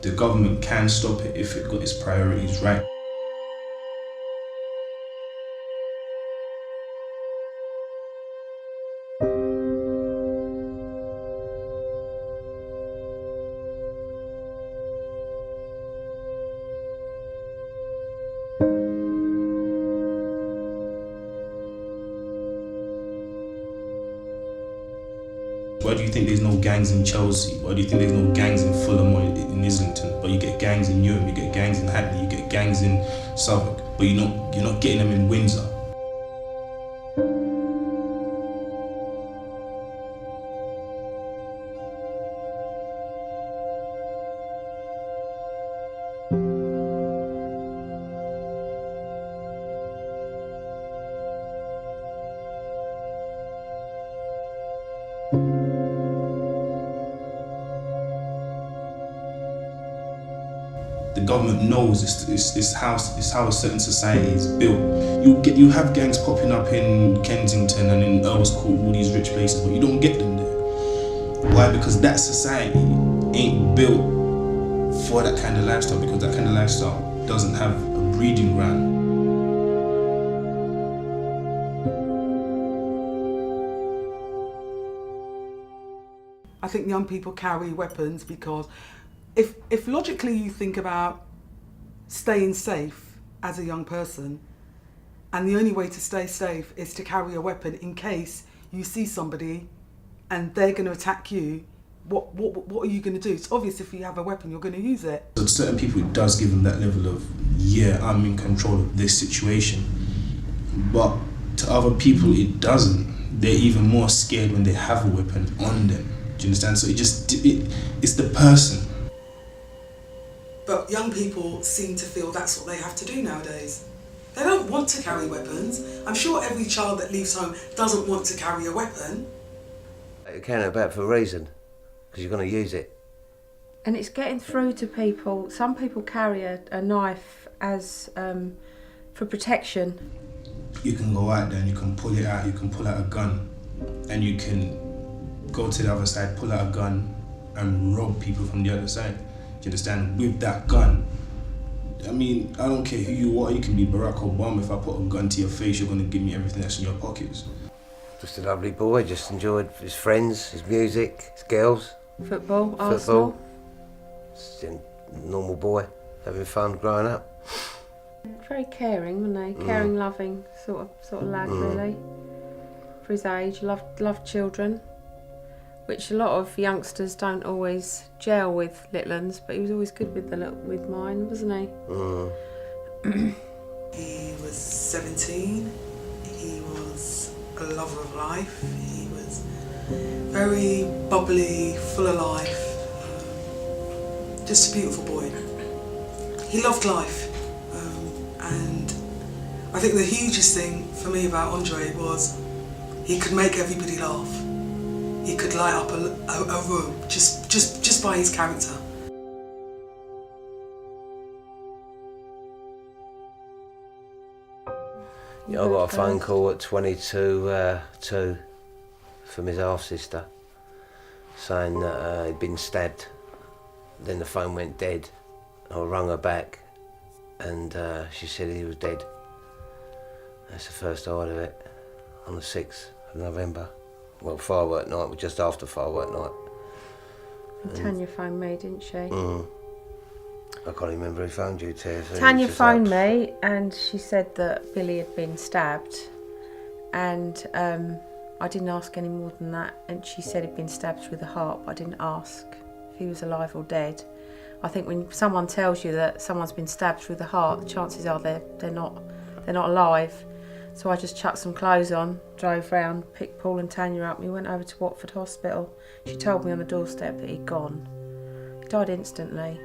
The government can stop it if it got its priorities right. Why do you think there's no gangs in Chelsea? Why do you think there's no gangs in Fulham or in Islington? But you get gangs in Newham, you get gangs in Hackney, you get gangs in Southwark, but you're not getting them in Windsor. The government knows it's how a certain society is built. You have gangs popping up in Kensington and in Earl's Court, all these rich places, but you don't get them there. Why? Because that society ain't built for that kind of lifestyle, because that kind of lifestyle doesn't have a breeding ground. I think young people carry weapons because if logically you think about staying safe as a young person, and the only way to stay safe is to carry a weapon in case you see somebody and they're going to attack you, what are you going to do? It's obvious if you have a weapon, you're going to use it. To certain people, it does give them that level of, yeah, I'm in control of this situation. But to other people, it doesn't. They're even more scared when they have a weapon on them. Do you understand? So it's the person. But young people seem to feel that's what they have to do nowadays. They don't want to carry weapons. I'm sure every child that leaves home doesn't want to carry a weapon. You carry it about for a reason, because you're going to use it. And it's getting through to people. Some people carry a knife as for protection. You can go out there and you can pull it out, you can pull out a gun, and you can go to the other side, pull out a gun and rob people from the other side. Do you understand? With that gun. I mean, I don't care who you are, you can be Barack Obama. If I put a gun to your face, you're going to give me everything that's in your pockets. Just a lovely boy, just enjoyed his friends, his music, his girls. Football, Arsenal. Just a normal boy, having fun growing up. Very caring, wasn't he? Caring, loving sort of lad, really. For his age, loved children, which a lot of youngsters don't always gel with little uns, but he was always good with mine, wasn't he? He was 17. He was a lover of life. He was very bubbly, full of life. Just a beautiful boy. He loved life. And I think the hugest thing for me about Andre was he could make everybody laugh. He could light up a room just by his character. Yeah, I got a phone call at 22:02 from his half-sister saying that he'd been stabbed. Then the phone went dead. I rung her back and she said he was dead. That's the first I heard of it, on the 6th of November. Well, firework night, just after firework night. And Tanya phoned me, didn't she? I can't remember who phoned you, Tess. Tanya phoned me and she said that Billy had been stabbed, and I didn't ask any more than that, and she said he'd been stabbed through the heart, but I didn't ask if he was alive or dead. I think when someone tells you that someone's been stabbed through the heart, the chances are they're not alive. So I just chucked some clothes on, drove round, picked Paul and Tanya up, and we went over to Watford Hospital. She told me on the doorstep that he'd gone. He died instantly.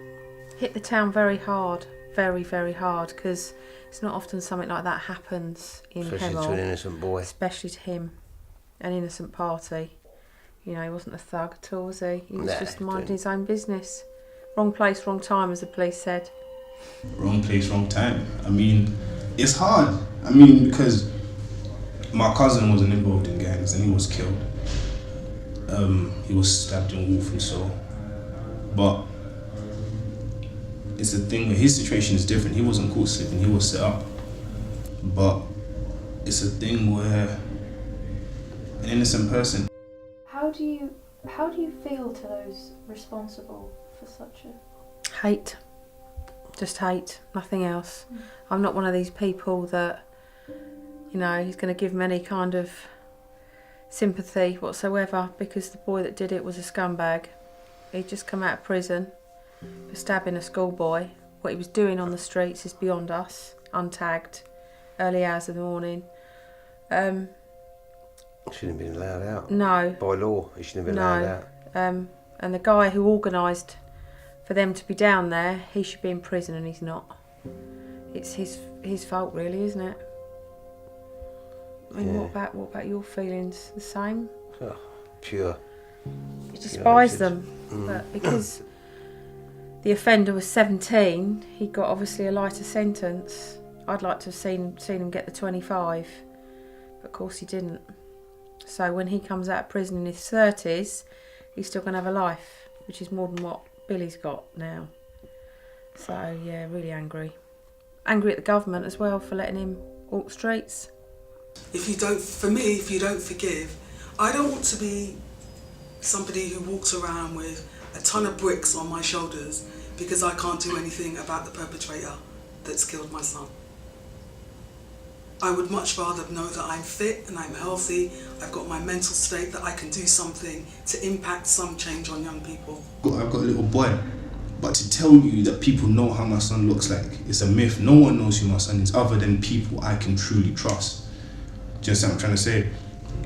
Hit the town very hard, very, very hard, because it's not often something like that happens in Hemel. Especially to an innocent boy. Especially to him, an innocent party. You know, he wasn't a thug at all, was he? He was just minding his own business. Wrong place, wrong time, as the police said. Wrong place, wrong time. I mean, it's hard. I mean, because my cousin wasn't involved in gangs and he was killed. He was stabbed in Walthamstow. But it's a thing where his situation is different. He wasn't caught slipping, he was set up. But it's a thing where an innocent person. How do you feel to those responsible for such a... Hate. Just hate, nothing else. I'm not one of these people that, you know, he's going to give them any kind of sympathy whatsoever, because the boy that did it was a scumbag. He'd just come out of prison for stabbing a schoolboy. What he was doing on the streets is beyond us, untagged, early hours of the morning. Shouldn't have been allowed out. No. By law, he shouldn't have been allowed out. And the guy who organised for them to be down there, he should be in prison, and he's not. It's his fault, really, isn't it? I mean, what about your feelings? The same? Oh, pure. You despise them, but because the offender was 17, he got obviously a lighter sentence. I'd like to have seen him get the 25, but of course he didn't. So when he comes out of prison in his 30s, he's still going to have a life, which is more than what Billy's got now. So yeah, really angry. Angry at the government as well for letting him walk the streets. If you don't forgive, I don't want to be somebody who walks around with a ton of bricks on my shoulders because I can't do anything about the perpetrator that's killed my son. I would much rather know that I'm fit and I'm healthy, I've got my mental state, that I can do something to impact some change on young people. I've got a little boy, but to tell you that people know how my son looks like, it's a myth. No one knows who my son is other than people I can truly trust. Do you understand what I'm trying to say?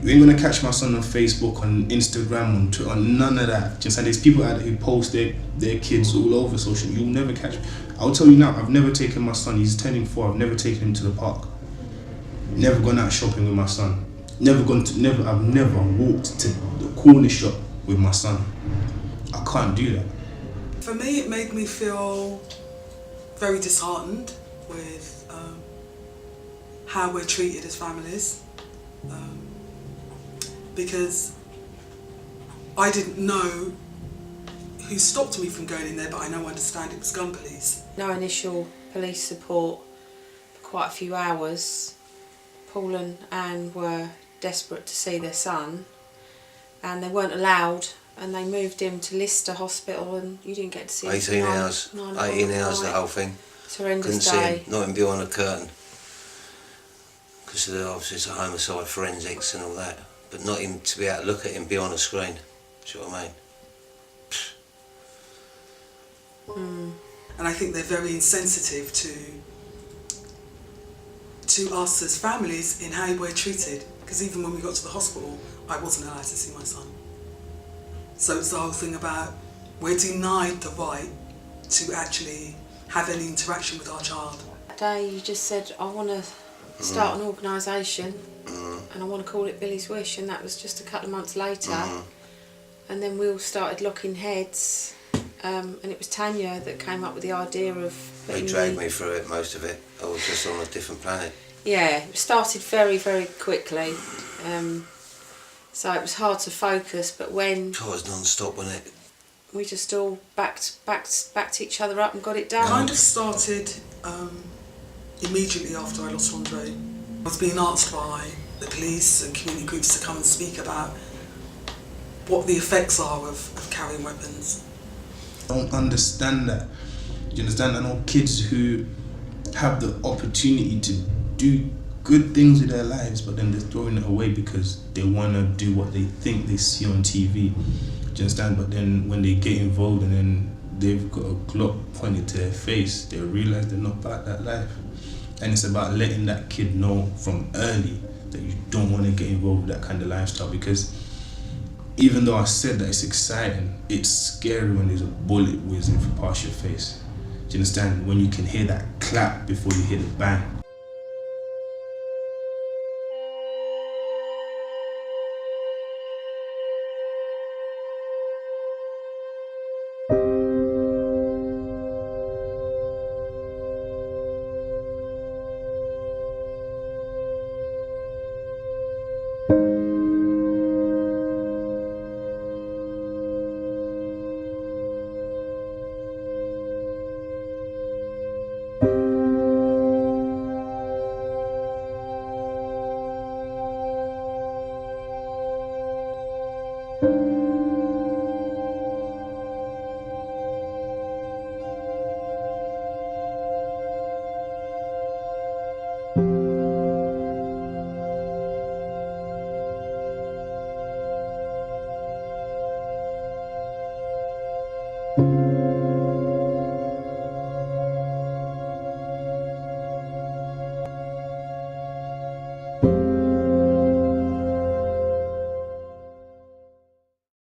You ain't gonna catch my son on Facebook, on Instagram, on Twitter, on none of that. Do you understand? There's people out there who post their kids all over social. You'll never catch me. I'll tell you now, I've never taken my son, he's turning 4, I've never taken him to the park. Never gone out shopping with my son. I've never walked to the corner shop with my son. I can't do that. For me, it made me feel very disheartened with how we're treated as families. Because I didn't know who stopped me from going in there, but I now understand it was gun police. No initial police support for quite a few hours. Paul and Anne were desperate to see their son, and they weren't allowed, and they moved him to Lister Hospital, and you didn't get to see him. 18 hours. 18 hours, the whole thing. It's a horrendous Couldn't day. see him, not even behind a curtain. Because obviously it's a homicide forensics and all that. But not even to be able to look at him behind a screen. Do you know what I mean? And I think they're very insensitive to us as families in how we're treated. Because even when we got to the hospital, I wasn't allowed to see my son. So it's the whole thing about we're denied the right to actually have any interaction with our child. That day you just said, I want to start an organisation and I want to call it Billy's Wish, and that was just a couple of months later. And then we all started locking heads, and it was Tanya that came up with the idea of... They dragged me through it, most of it. I was just on a different planet. Yeah, it started very, very quickly. So it was hard to focus, but when... It was non-stop, wasn't it? We just all backed each other up and got it done. It kind of started immediately after I lost Andre. I was being asked by the police and community groups to come and speak about what the effects are of carrying weapons. I don't understand that. Do you understand? I know kids who have the opportunity to do good things with their lives, but then they're throwing it away because they want to do what they think they see on TV. Do you understand? But then when they get involved and then they've got a Glock pointed to their face, they realise they're not about that life. And it's about letting that kid know from early that you don't want to get involved with that kind of lifestyle, because even though I said that it's exciting, it's scary when there's a bullet whizzing past your face. Do you understand? When you can hear that clap before you hear the bang.